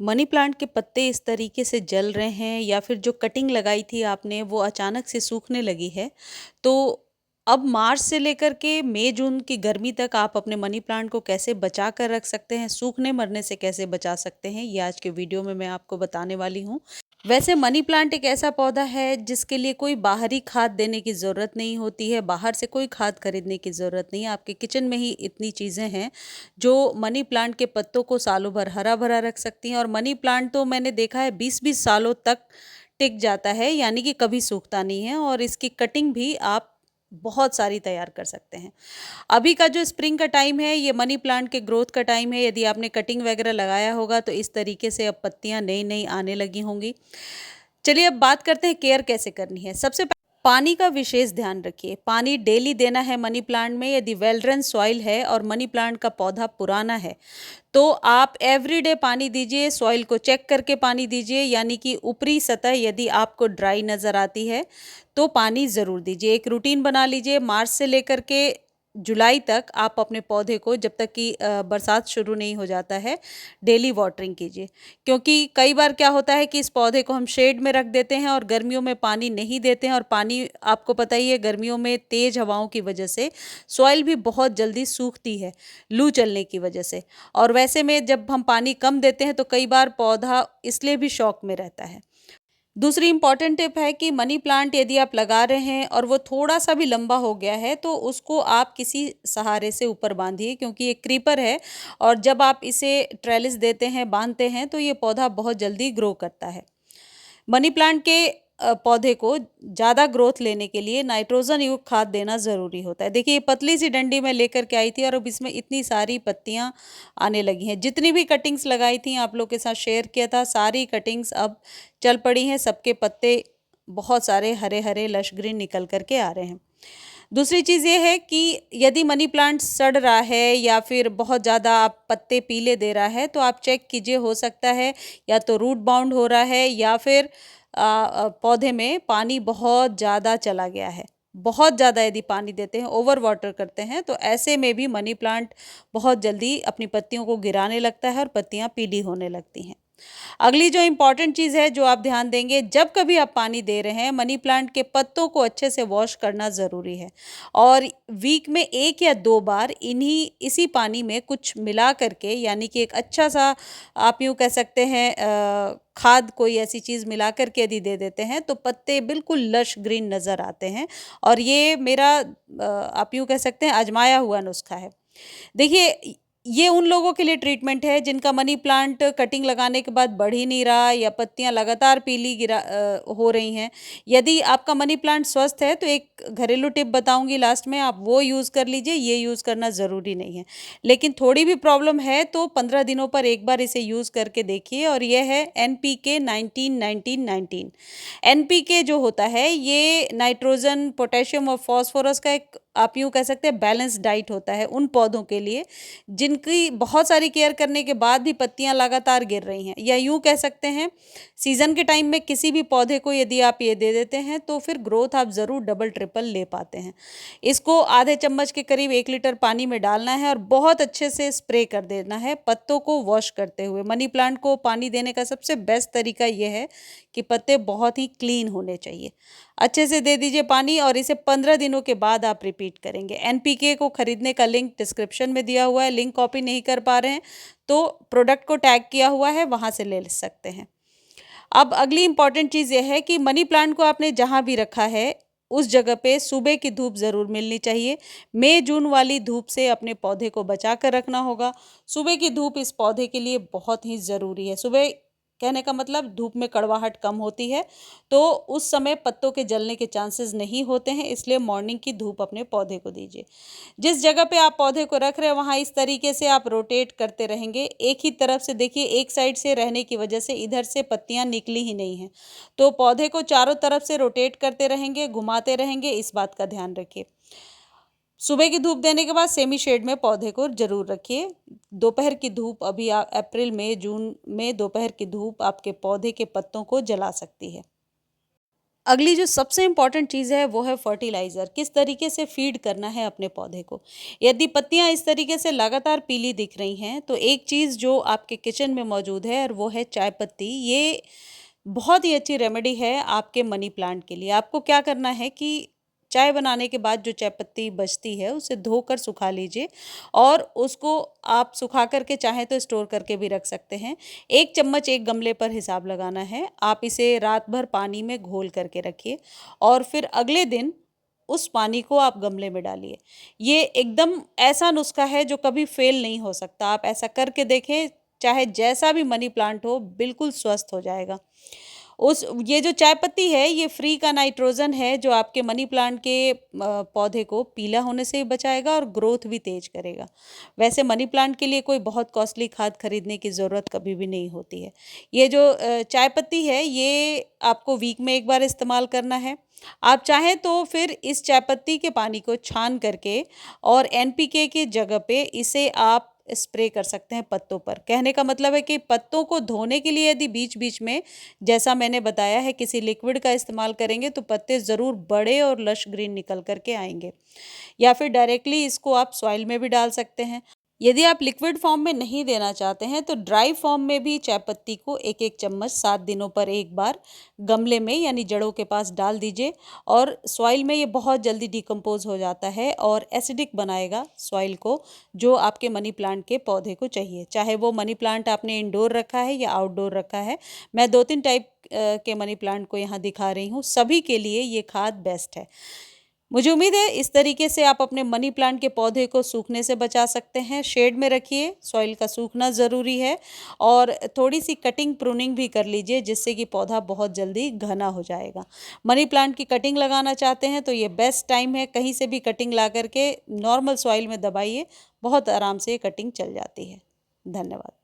Money plant के पत्ते इस तरीके से जल रहे हैं या फिर जो कटिंग लगाई थी आपने वो अचानक से सूखने लगी है। तो अब मार्च से लेकर के मई जून की गर्मी तक आप अपने मनी प्लांट को कैसे बचा कर रख सकते हैं, सूखने मरने से कैसे बचा सकते हैं, ये आज के वीडियो में मैं आपको बताने वाली हूँ। वैसे मनी प्लांट एक ऐसा पौधा है जिसके लिए कोई बाहरी खाद देने की ज़रूरत नहीं होती है, बाहर से कोई खाद खरीदने की ज़रूरत नहीं है। आपके किचन में ही इतनी चीज़ें हैं जो मनी प्लांट के पत्तों को सालों भर हरा भरा रख सकती हैं। और मनी प्लांट तो मैंने देखा है 20-20 सालों तक टिक जाता है, यानी कि कभी सूखता नहीं है। और इसकी कटिंग भी आप बहुत सारी तैयार कर सकते हैं। अभी का जो स्प्रिंग का टाइम है ये मनी प्लांट के ग्रोथ का टाइम है। यदि आपने कटिंग वगैरह लगाया होगा तो इस तरीके से अब पत्तियां नई नई आने लगी होंगी। चलिए अब बात करते हैं केयर कैसे करनी है। सबसे पहले पानी का विशेष ध्यान रखिए। पानी डेली देना है मनी प्लांट में। यदि वेल रन सॉइल है और मनी प्लांट का पौधा पुराना है तो आप एवरीडे पानी दीजिए। सॉइल को चेक करके पानी दीजिए, यानी कि ऊपरी सतह यदि आपको ड्राई नज़र आती है तो पानी ज़रूर दीजिए। एक रूटीन बना लीजिए। मार्च से लेकर के जुलाई तक आप अपने पौधे को, जब तक कि बरसात शुरू नहीं हो जाता है, डेली वाटरिंग कीजिए। क्योंकि कई बार क्या होता है कि इस पौधे को हम शेड में रख देते हैं और गर्मियों में पानी नहीं देते हैं। और पानी आपको पता ही है, गर्मियों में तेज़ हवाओं की वजह से सॉइल भी बहुत जल्दी सूखती है, लू चलने की वजह से। और वैसे में जब हम पानी कम देते हैं तो कई बार पौधा इसलिए भी शॉक में रहता है। दूसरी इंपॉर्टेंट टिप है कि मनी प्लांट यदि आप लगा रहे हैं और वो थोड़ा सा भी लंबा हो गया है तो उसको आप किसी सहारे से ऊपर बांधिए, क्योंकि ये क्रीपर है। और जब आप इसे ट्रेलिस देते हैं, बांधते हैं, तो ये पौधा बहुत जल्दी ग्रो करता है। मनी प्लांट के पौधे को ज़्यादा ग्रोथ लेने के लिए नाइट्रोजन युक्त खाद देना ज़रूरी होता है। देखिए, ये पतली सी डंडी में लेकर के आई थी और अब इसमें इतनी सारी पत्तियां आने लगी हैं। जितनी भी कटिंग्स लगाई थी आप लोग के साथ शेयर किया था, सारी कटिंग्स अब चल पड़ी हैं। सबके पत्ते बहुत सारे हरे हरे लश ग्रीन निकल करके आ रहे हैं। दूसरी चीज़ ये है कि यदि मनी प्लांट सड़ रहा है या फिर बहुत ज़्यादा आप पत्ते पीले दे रहा है तो आप चेक कीजिए। हो सकता है या तो रूट बाउंड हो रहा है या फिर पौधे में पानी बहुत ज़्यादा चला गया है। बहुत ज़्यादा यदि पानी देते हैं, ओवर वाटर करते हैं, तो ऐसे में भी मनी प्लांट बहुत जल्दी अपनी पत्तियों को गिराने लगता है और पत्तियां पीली होने लगती हैं। अगली जो इम्पॉर्टेंट चीज़ है जो आप ध्यान देंगे, जब कभी आप पानी दे रहे हैं मनी प्लांट के पत्तों को अच्छे से वॉश करना ज़रूरी है। और वीक में 1 या 2 बार इसी पानी में कुछ मिला करके, यानी कि एक अच्छा सा, आप यूँ कह सकते हैं, खाद कोई ऐसी चीज़ मिला करके यदि दे देते हैं तो पत्ते बिल्कुल लश ग्रीन नज़र आते हैं। और ये मेरा आप यूँ कह सकते हैं आजमाया हुआ नुस्खा है। देखिए, ये उन लोगों के लिए ट्रीटमेंट है जिनका मनी प्लांट कटिंग लगाने के बाद बढ़ ही नहीं रहा या पत्तियां लगातार पीली हो रही हैं। यदि आपका मनी प्लांट स्वस्थ है तो एक घरेलू टिप बताऊंगी लास्ट में, आप वो यूज़ कर लीजिए। ये यूज़ करना ज़रूरी नहीं है। लेकिन थोड़ी भी प्रॉब्लम है तो 15 दिनों पर एक बार इसे यूज़ करके देखिए। और यह है NPK 19-19-19। NPK जो होता है ये नाइट्रोजन, पोटेशियम और फॉस्फोरस का एक, आप यूँ कह सकते हैं, बैलेंस डाइट होता है उन पौधों के लिए जिनकी बहुत सारी केयर करने के बाद भी पत्तियां लगातार गिर रही हैं। या यूँ कह सकते हैं, सीजन के टाइम में किसी भी पौधे को यदि आप ये दे देते हैं तो फिर ग्रोथ आप ज़रूर डबल ट्रिपल ले पाते हैं। इसको आधे चम्मच के करीब 1 लीटर पानी में डालना है और बहुत अच्छे से स्प्रे कर देना है पत्तों को वॉश करते हुए। मनी प्लांट को पानी देने का सबसे बेस्ट तरीका यह है कि पत्ते बहुत ही क्लीन होने चाहिए। अच्छे से दे दीजिए पानी और इसे 15 दिनों के बाद आप रिपीट करेंगे। NPK को खरीदने का लिंक डिस्क्रिप्शन में दिया हुआ है। लिंक कॉपी नहीं कर पा रहे हैं तो प्रोडक्ट को टैग किया हुआ है, वहां से ले सकते हैं। अब अगली इंपॉर्टेंट चीज़ यह है कि मनी प्लांट को आपने जहां भी रखा है उस जगह पे सुबह की धूप ज़रूर मिलनी चाहिए। मई जून वाली धूप से अपने पौधे को बचा कर रखना होगा। सुबह की धूप इस पौधे के लिए बहुत ही ज़रूरी है। सुबह कहने का मतलब, धूप में कड़वाहट कम होती है तो उस समय पत्तों के जलने के चांसेस नहीं होते हैं, इसलिए मॉर्निंग की धूप अपने पौधे को दीजिए। जिस जगह पे आप पौधे को रख रहे हैं वहाँ इस तरीके से आप रोटेट करते रहेंगे। एक ही तरफ से, देखिए, एक साइड से रहने की वजह से इधर से पत्तियां निकली ही नहीं हैं, तो पौधे को चारों तरफ से रोटेट करते रहेंगे, घुमाते रहेंगे। इस बात का ध्यान रखिए। सुबह की धूप देने के बाद सेमी शेड में पौधे को जरूर रखिए। दोपहर की धूप, अभी अप्रैल मई जून में दोपहर की धूप आपके पौधे के पत्तों को जला सकती है। अगली जो सबसे इम्पॉर्टेंट चीज़ है वो है फर्टिलाइज़र। किस तरीके से फीड करना है अपने पौधे को। यदि पत्तियाँ इस तरीके से लगातार पीली दिख रही हैं तो एक चीज़ जो आपके किचन में मौजूद है और वो है चाय पत्ती। ये बहुत ही अच्छी रेमेडी है आपके मनी प्लांट के लिए। आपको क्या करना है कि चाय बनाने के बाद जो चाय पत्ती बचती है उसे धोकर सुखा लीजिए और उसको आप सुखा कर के चाहें तो स्टोर करके भी रख सकते हैं। 1 चम्मच एक गमले पर हिसाब लगाना है। आप इसे रात भर पानी में घोल करके रखिए और फिर अगले दिन उस पानी को आप गमले में डालिए। ये एकदम ऐसा नुस्खा है जो कभी फ़ेल नहीं हो सकता। आप ऐसा करके देखें, चाहे जैसा भी मनी प्लांट हो, बिल्कुल स्वस्थ हो जाएगा। उस ये जो चाय पत्ती है ये फ्री का नाइट्रोजन है जो आपके मनी प्लांट के पौधे को पीला होने से भी बचाएगा और ग्रोथ भी तेज करेगा। वैसे मनी प्लांट के लिए कोई बहुत कॉस्टली खाद खरीदने की ज़रूरत कभी भी नहीं होती है। ये जो चाय पत्ती है ये आपको वीक में एक बार इस्तेमाल करना है। आप चाहें तो फिर इस चाय पत्ती के पानी को छान करके और एनपीके की जगह पे इसे आप स्प्रे कर सकते हैं पत्तों पर। कहने का मतलब है कि पत्तों को धोने के लिए यदि बीच-बीच में जैसा मैंने बताया है किसी लिक्विड का इस्तेमाल करेंगे तो पत्ते ज़रूर बड़े और लश ग्रीन निकल कर के आएँगे। या फिर डायरेक्टली इसको आप सॉइल में भी डाल सकते हैं। यदि आप लिक्विड फॉर्म में नहीं देना चाहते हैं तो ड्राई फॉर्म में भी चाय पत्ती को 1-1 चम्मच 7 दिनों पर एक बार गमले में यानी जड़ों के पास डाल दीजिए और सॉइल में ये बहुत जल्दी डिकम्पोज़ हो जाता है और एसिडिक बनाएगा सॉइल को, जो आपके मनी प्लांट के पौधे को चाहिए। चाहे वो मनी प्लांट आपने इंडोर रखा है या आउटडोर रखा है। मैं 2-3 टाइप के मनी प्लांट को यहाँ दिखा रही हूँ। सभी के लिए ये खाद बेस्ट है। मुझे उम्मीद है इस तरीके से आप अपने मनी प्लांट के पौधे को सूखने से बचा सकते हैं। शेड में रखिए, सॉइल का सूखना ज़रूरी है और थोड़ी-सी कटिंग प्रूनिंग भी कर लीजिए जिससे कि पौधा बहुत जल्दी घना हो जाएगा। मनी प्लांट की कटिंग लगाना चाहते हैं तो ये बेस्ट टाइम है, कहीं से भी कटिंग ला कर के नॉर्मल सॉइल में दबाइए, बहुत आराम से ये कटिंग चल जाती है। धन्यवाद।